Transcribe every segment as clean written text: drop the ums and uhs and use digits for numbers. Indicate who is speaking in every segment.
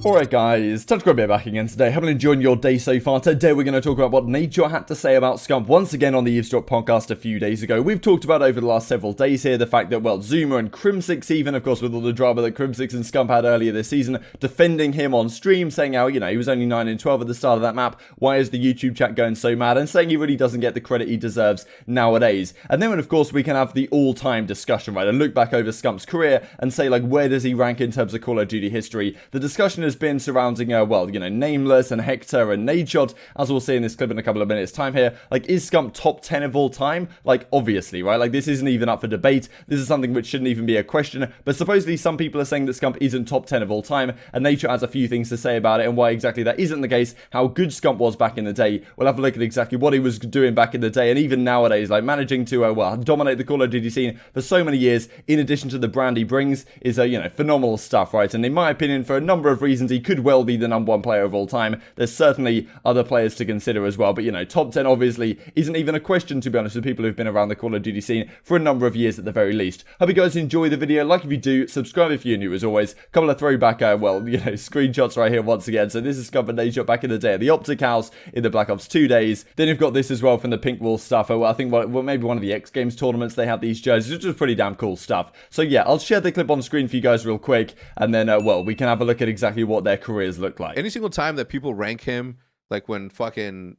Speaker 1: Alright guys, time to grab it back again today. Hope you're enjoying your day so far. Today we're going to talk about what Nadeshot had to say about Scump once again on the Eavesdrop podcast a few days ago. We've talked about over the last several days here the fact that, well, Zuma and Crimsix even, of course, with all the drama that Crimsix and Scump had earlier this season, defending him on stream, saying how, you know, he was only 9 and 12 at the start of that map. Why is the YouTube chat going so mad? And saying he really doesn't get the credit he deserves nowadays. And then, of course, we can have the all-time discussion, right? And look back over Scump's career and say, like, where does he rank in terms of Call of Duty history? The discussion has been surrounding well, you know, Nameless and Hector and Nadeshot, as we'll see in this clip in a couple of minutes time here. Like, is Scump top 10 of all time? Like, obviously, right? Like, this isn't even up for debate. This is something which shouldn't even be a question, but supposedly some people are saying that Scump isn't top 10 of all time, and Nadeshot has a few things to say about it and why exactly that isn't the case, how good Scump was back in the day. We'll have a look at exactly what he was doing back in the day, and even nowadays, like, managing to, well, dominate the Call of Duty scene for so many years, in addition to the brand he brings, is, you know, phenomenal stuff, right? And in my opinion, for a number of reasons, he could well be the number one player of all time. There's certainly other players to consider as well, but, you know, top 10 obviously isn't even a question, to be honest, with people who've been around the Call of Duty scene for a number of years at the very least. Hope you guys enjoy the video. Like if you do, subscribe if you're new as always. A couple of throwback, well, you know, screenshots right here once again. So this is Scump and Nadeshot back in the day at the OpTic house in the Black Ops 2 days. Then you've got this as well from the Pink Wall stuff. Well, I think well, maybe one of the X Games tournaments they had these jerseys, which was pretty damn cool stuff. So yeah, I'll share the clip on screen for you guys real quick, and then, well, we can have a look at exactly what their careers look like.
Speaker 2: Any single time that people rank him, like when fucking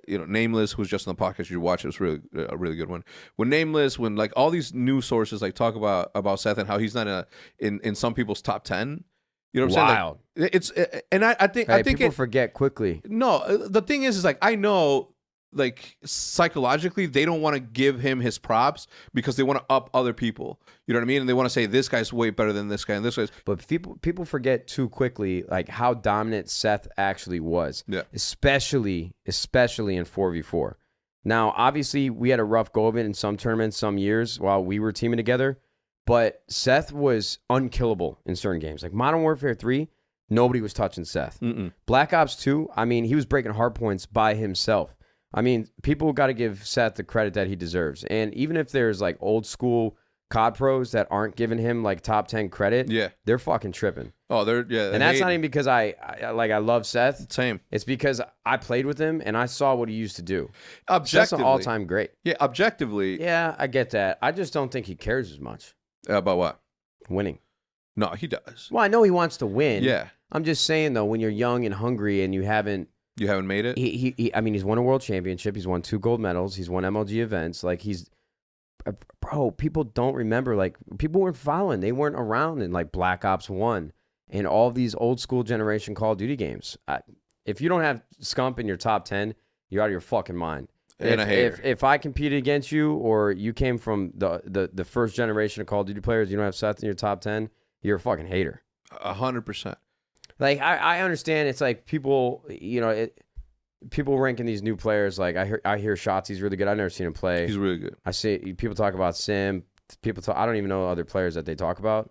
Speaker 2: you know, Nameless was just on the podcast you watch, it was really a really good one. When Nameless, when like all these news sources like talk about Seth and how he's not in some people's top 10. You know what I'm saying? Like, it's and I think
Speaker 3: people forget quickly.
Speaker 2: No, the thing is like I know, like psychologically they don't want to give him his props because they want to up other people. You know what I mean? And they want to say this guy's way better than this guy and this guy's.
Speaker 3: But people forget too quickly like how dominant Seth actually was.
Speaker 2: Yeah.
Speaker 3: Especially in 4v4. Now, obviously, we had a rough go of it in some tournaments, some years while we were teaming together. But Seth was unkillable in certain games. Like Modern Warfare 3, nobody was touching Seth. Black Ops 2, I mean, he was breaking hard points by himself. I mean, people got to give Seth the credit that he deserves. And even if there's like old school COD pros that aren't giving him like top 10 credit,
Speaker 2: yeah,
Speaker 3: they're fucking tripping.
Speaker 2: Oh, yeah.
Speaker 3: And that's not even because I love Seth.
Speaker 2: Same.
Speaker 3: It's because I played with him and I saw what he used to do.
Speaker 2: Objectively.
Speaker 3: Seth's an all-time great.
Speaker 2: Yeah, objectively.
Speaker 3: Yeah, I get that. I just don't think he cares as much.
Speaker 2: About what?
Speaker 3: Winning.
Speaker 2: No, he does.
Speaker 3: Well, I know he wants to win.
Speaker 2: Yeah.
Speaker 3: I'm just saying, though, when you're young and hungry and you haven't
Speaker 2: made it?
Speaker 3: I mean, he's won a world championship. He's won 2 gold medals. He's won MLG events. Like, bro, people don't remember. Like, people weren't following. They weren't around in, like, Black Ops 1 and all these old school generation Call of Duty games. If you don't have Scump in your top 10, you're out of your fucking mind. If I competed against you or you came from the first generation of Call of Duty players, you don't have Seth in your top 10, you're a fucking hater.
Speaker 2: 100%.
Speaker 3: Like, I understand it's like people, you know, people ranking these new players. Like, I hear Shotzi's really good. I've never seen him play.
Speaker 2: He's really good.
Speaker 3: I see people talk about Sim. I don't even know other players that they talk about.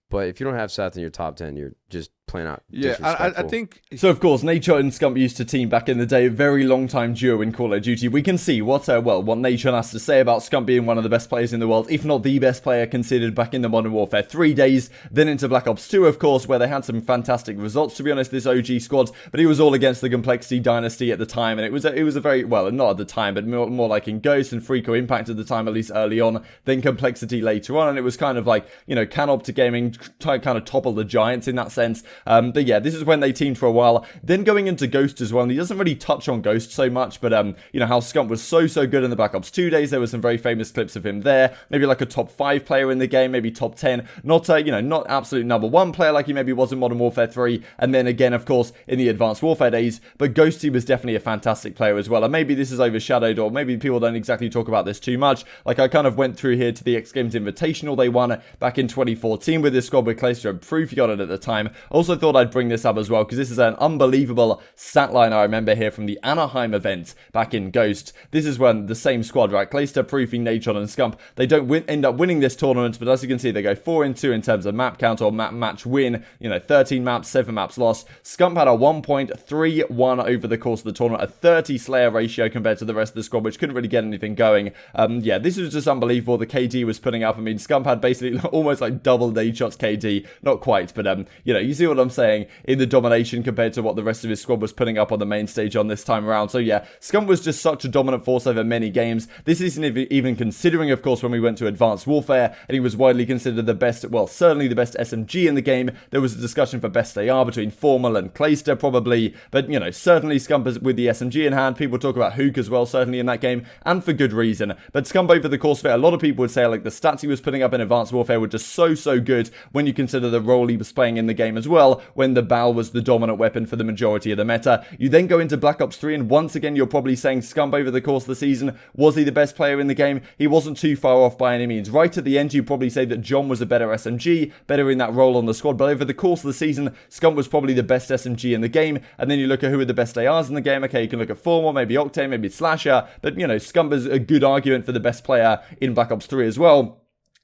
Speaker 3: But if you don't have Seth in your top 10, you're just plain out disrespectful.
Speaker 2: I think...
Speaker 1: So, of course, Nadeshot and Scump used to team back in the day, a very long time duo in Call of Duty. We can see what Nadeshot has to say about Scump being one of the best players in the world, if not the best player considered back in the Modern Warfare 3 days, then into Black Ops 2, of course, where they had some fantastic results, to be honest, this OG squad, but he was all against the Complexity Dynasty at the time, and it was a very, well, not at the time, but more like in Ghost and Freako Impact at the time, at least early on, then Complexity later on, and it was kind of like, you know, can OpTic Gaming kind of topple the giants in that sense. But yeah, this is when they teamed for a while. Then going into Ghost as well, and he doesn't really touch on Ghost so much, but you know, how Scump was so good in the Black Ops 2 days. There were some very famous clips of him there. Maybe like a top 5 player in the game, maybe top 10. Not you know, not absolute number 1 player like he maybe was in Modern Warfare 3. And then again, of course, in the Advanced Warfare days. But Ghosty was definitely a fantastic player as well. And maybe this is overshadowed, or maybe people don't exactly talk about this too much. Like I kind of went through here to the X Games Invitational they won back in 2014 with this squad with Clayster and Proof. You got it at the time. Also thought I'd bring this up as well because this is an unbelievable stat line I remember here from the Anaheim event back in Ghost. This is when the same squad, right? Clayster, Proofy, Nadeshot, and Scump, they don't end up winning this tournament, but as you can see, they go 4-2 in terms of map count or map match win. You know, 13 maps, 7 maps lost. Scump had a 1.31 over the course of the tournament, a 30 Slayer ratio compared to the rest of the squad, which couldn't really get anything going. Yeah, this was just unbelievable. The KD was putting up. I mean, Scump had basically almost like double Nadeshot's KD. Not quite, but you know, you see what I'm saying in the domination compared to what the rest of his squad was putting up on the main stage on this time around. So yeah, Scump was just such a dominant force over many games. This isn't even considering, of course, when we went to Advanced Warfare, and he was widely considered the best, well, certainly the best SMG in the game. There was a discussion for best AR between Formal and Clayster, probably, but, you know, certainly Scump is with the SMG in hand. People talk about Hook as well, certainly in that game, and for good reason. But Scump, over the course of it, a lot of people would say, like, the stats he was putting up in Advanced Warfare were just so good when you consider the role he was playing in the game as well, when the BAL was the dominant weapon for the majority of the meta. You then go into Black Ops 3, and once again, you're probably saying Scump over the course of the season, was he the best player in the game? He wasn't too far off by any means. Right at the end, you probably say that John was a better SMG, better in that role on the squad, but over the course of the season, Scump was probably the best SMG in the game. And then you look at who are the best ARs in the game. Okay, you can look at Formal, maybe Octane, maybe Slasher, but, you know, Scump is a good argument for the best player in Black Ops 3 as well.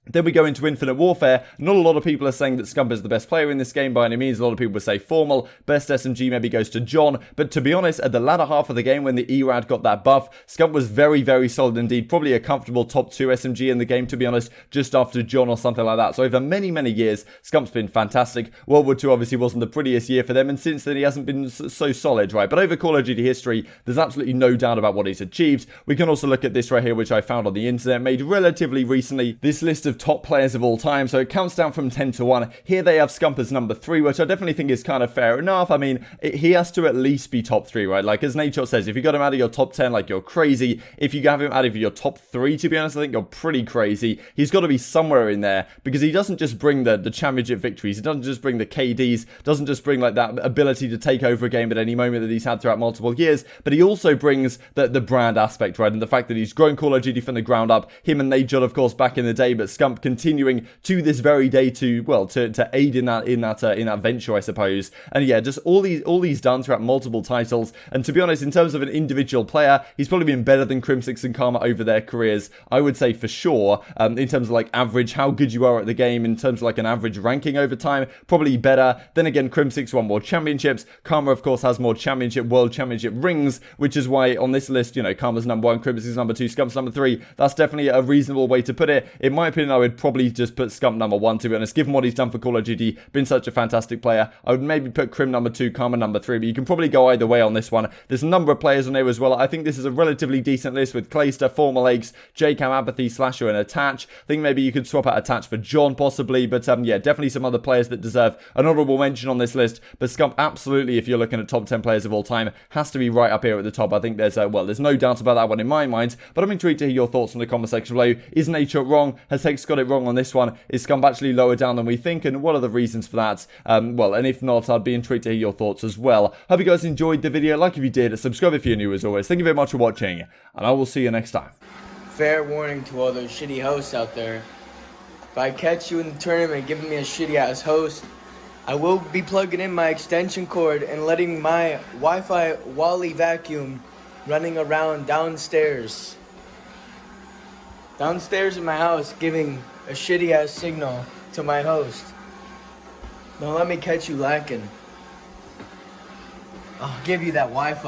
Speaker 1: Then we go into Infinite Warfare. Not a lot of people are saying that Scump is the best player in this game by any means. A lot of people would say Formal. Best SMG maybe goes to John. But to be honest, at the latter half of the game when the ERAD got that buff, Scump was very solid indeed. Probably a comfortable top 2 SMG in the game, to be honest, just after John or something like that. So over many years, Scump's been fantastic. World War II obviously wasn't the prettiest year for them, and since then he hasn't been so solid, right? But over Call of Duty history, there's absolutely no doubt about what he's achieved. We can also look at this right here, which I found on the internet, made relatively recently. This list of top players of all time, so it counts down from 10 to 1. Here they have Scump as number 3, which I definitely think is kind of fair enough. I mean, he has to at least be top 3, right? Like, as Nadeshot says, if you got him out of your top 10, like, you're crazy. If you have him out of your top 3, to be honest, I think you're pretty crazy. He's got to be somewhere in there, because he doesn't just bring the championship victories, he doesn't just bring the KDs, doesn't just bring, like, that ability to take over a game at any moment that he's had throughout multiple years, but he also brings the brand aspect, right? And the fact that he's grown Call of Duty from the ground up, him and Nadeshot, of course, back in the day, but Scump continuing to this very day to, well, to aid in that venture, I suppose. And yeah, just all these done throughout multiple titles. And to be honest, in terms of an individual player, he's probably been better than Crimsix and Karma over their careers, I would say, for sure. In terms of, like, average, how good you are at the game, in terms of, like, an average ranking over time, probably better. Then again, Crimsix won more championships. Karma, of course, has more world championship rings, which is why on this list, you know, Karma's number 1, Crimsix is number 2, Scump's number 3. That's definitely a reasonable way to put it. In my opinion, I would probably just put Scump number 1, to be honest, given what he's done for Call of Duty, been such a fantastic player. I would maybe put Crim number 2, Karma number 3, but you can probably go either way on this one. There's a number of players on there as well. I think this is a relatively decent list with Clayster, Formal Eggs, JCam, Apathy, Slasher, and Attach. I think maybe you could swap out Attach for John, possibly, but yeah, definitely some other players that deserve an honorable mention on this list. But Scump, absolutely, if you're looking at top 10 players of all time, has to be right up here at the top. I think there's no doubt about that one in my mind, but I'm intrigued to hear your thoughts in the comment section below. Is Nadeshot wrong? Has Hex got it wrong on this one? Is Scump actually lower down than we think, and what are the reasons for that? Well, and if not, I'd be intrigued to hear your thoughts as well. Hope you guys enjoyed the video. Like if you did, subscribe if you're new as always. Thank you very much for watching, and I will see you next time.
Speaker 4: Fair warning to all those shitty hosts out there. If I catch you in the tournament giving me a shitty ass host, I will be plugging in my extension cord and letting my Wi-Fi Wally vacuum running around downstairs. Downstairs in my house giving a shitty ass signal to my host. Don't let me catch you lacking. I'll give you that Wi-Fi.